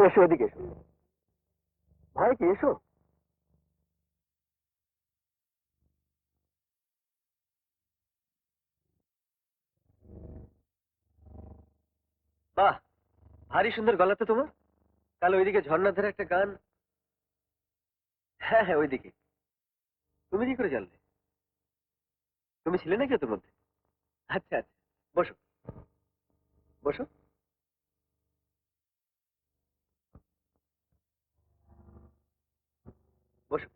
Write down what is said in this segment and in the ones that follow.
এসো, এদিকে এসো। ভয় কি? এসো। বাহ, ভারী সুন্দর গলা তো তোমার। কাল ওইদিকে ঝর্ণার ধারে একটা গান। হ্যাঁ হ্যাঁ, ওইদিকে। তুমি কি করে জানলে? তুমি ছিলে নাকি ওদের মধ্যে? আচ্ছা আচ্ছা, বসো বসো। বসো।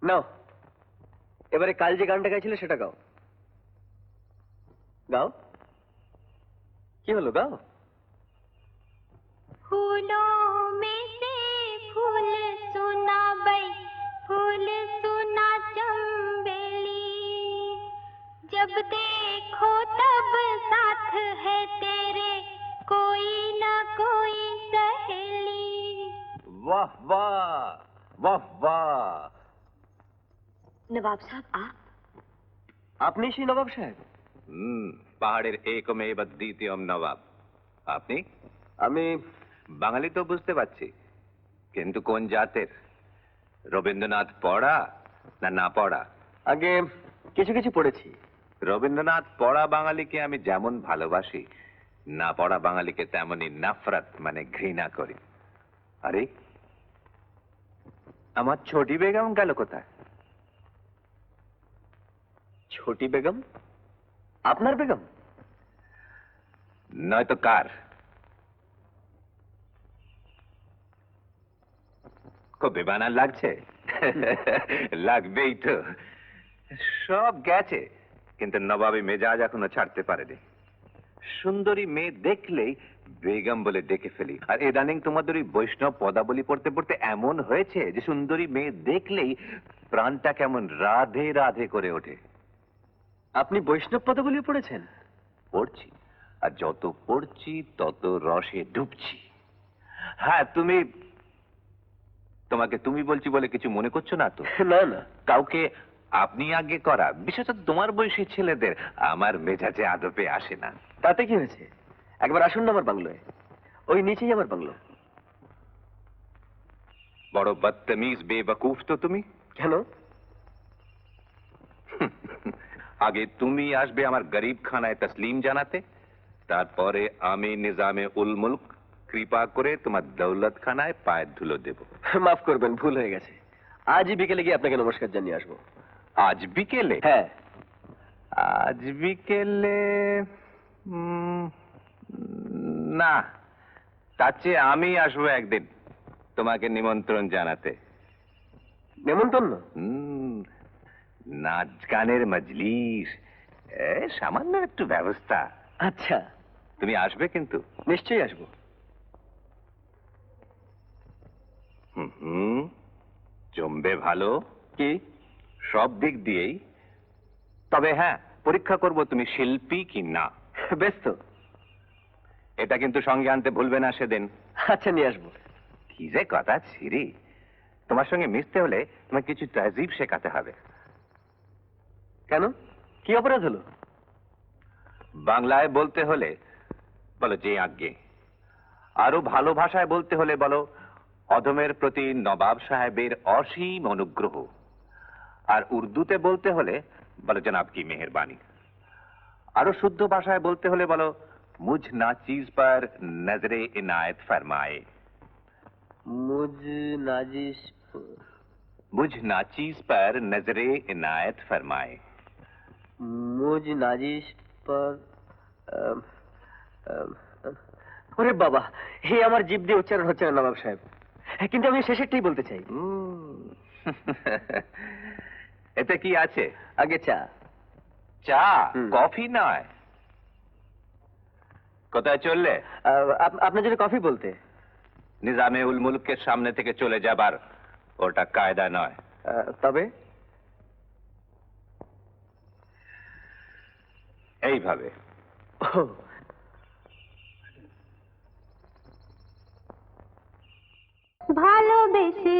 নাও, এবারে কাল যে গানটা গাইছিলে সেটা গাও। গাও। কি হলো, গাও। फूलों में से फूल सुना बई, फूल सुना चंबेली, जब देखो तब साथ है तेरे कोई ना कोई सहेली। वाह वाह, वाह वाह। नवाब साहब आप? আপনি সেই নবাব সাহেব? পাহাড়ের একমেব দ্বিতীয়ম নবাব। আপনি? আমি বাঙালি তো বুঝতে পারছি, কিন্তু কোন জাতের? রবীন্দ্রনাথ পড়া না না পড়া? আগে কিছু কিছু পড়েছি। রবীন্দ্রনাথ পড়া বাঙালিকে আমি যেমন ভালোবাসি, না পড়া বাঙালিকে তেমনই নাফরত মানে ঘৃণা করি। আরে, আমার ছোটি বেগম গেল কোথায়? ছোটি বেগম? আপনার বেগম? নয়তো কার? খুব বেমানার লাগছে। লাগবেই তো, সব গেছে, কিন্তু নবাবী মেজাজ এখনো ছাড়তে পারেনি। সুন্দরী মেয়ে দেখলেই বেগম বলে ডেকে ফেলি। আর ইদানিং তোমাদের ওই বৈষ্ণব পদাবলী পড়তে পড়তে এমন হয়েছে যে সুন্দরী মেয়ে দেখলেই প্রাণটা কেমন রাধে রাধে করে ওঠে। আপনি বৈষ্ণব পদাবলী পড়েছেন? পড়ছি, আর যত পড়ছি তত রসে ডুবছি। হ্যাঁ, তোমাকে তুমি বলছি বলে কিছু মনে করছো না তো? না না। কাউকে আপনি আগে করা, বিশেষত তোমার বয়সী ছেলেদের আমার মেজাজে আদপে আসে না। তাতে কি হয়েছে? একবার আসুন না আমার বাংলোয়, ওই নিচেই আমার বাংলো। বড় বদতমিজ বেবকুফ তো তুমি। কেন? আগে তুমি আসবে আমার গরিব খানায় তসলিম জানাতে, তারপরে আমি নিজামে উল মুলক কৃপা করে তোমার দৌলত খানায় পায়ের ধুলো দেব। মাফ করবেন, ভুল হয়ে গেছে। আজই বিকেলে গিয়ে আপনাকে নমস্কার জানিয়ে আসবো। আজ বিকেলে? হ্যাঁ। আজ বিকেলে না, তার চেয়ে আমি আসবো একদিন তোমাকে নিমন্ত্রণ জানাতে। নেমন্তন্ন? নাচ গানের মজলিস, সামান্য একটু ব্যবস্থা। আচ্ছা। তুমি আসবে কিন্তু? নিশ্চয়ই আসবো। জমবে ভালো। কি? সব দিক দিয়েই। তবে হ্যাঁ, পরীক্ষা করব তুমি শিল্পী কি না। বেশ তো। এটা কিন্তু সঙ্গে আনতে ভুলবে না সেদিন। আচ্ছা, নিয়ে আসবো। কি যে কথা ছিরি, তোমার সঙ্গে মিশতে হলে তোমার কিছু তহজিব শেখাতে হবে। কেন? কি অপরাধ হলো? বাংলায় বলতে হলে বলো যে আজ্ঞে, আরো ভালো ভাষায় বলতে হলে বলো অধমের প্রতি নবাব সাহেবের অসীম অনুগ্রহ, আর উর্দুতে বলতে হলে বলো জনাব কি মেহেরবানি, আরো শুদ্ধ ভাষায় বলতে হলে বলো মুঝ নাচিজ পর নজরে ইনায়ত ফরমায়ে। মুঝ নাজিশ मुझ नाचीज पर नजरे इनायत फरमाए। মুঝ নাজিশ পর ওরে বাবা, হে আমার জিভ দিয়ে উচ্চারণ হচ্ছে না নবাব সাহেব, কিন্তু আমি শেষেরটাই বলতে চাই। এতে কি আছে? আগে চা। চা? কফি নয়। কোথায় চললে? আপনার জন্য কফি বলতে। নিজামে উল মুলকের সামনে থেকে চলে যাবার ওটা কায়দা নয়। তবে? এইভাবে। ভালোবেসে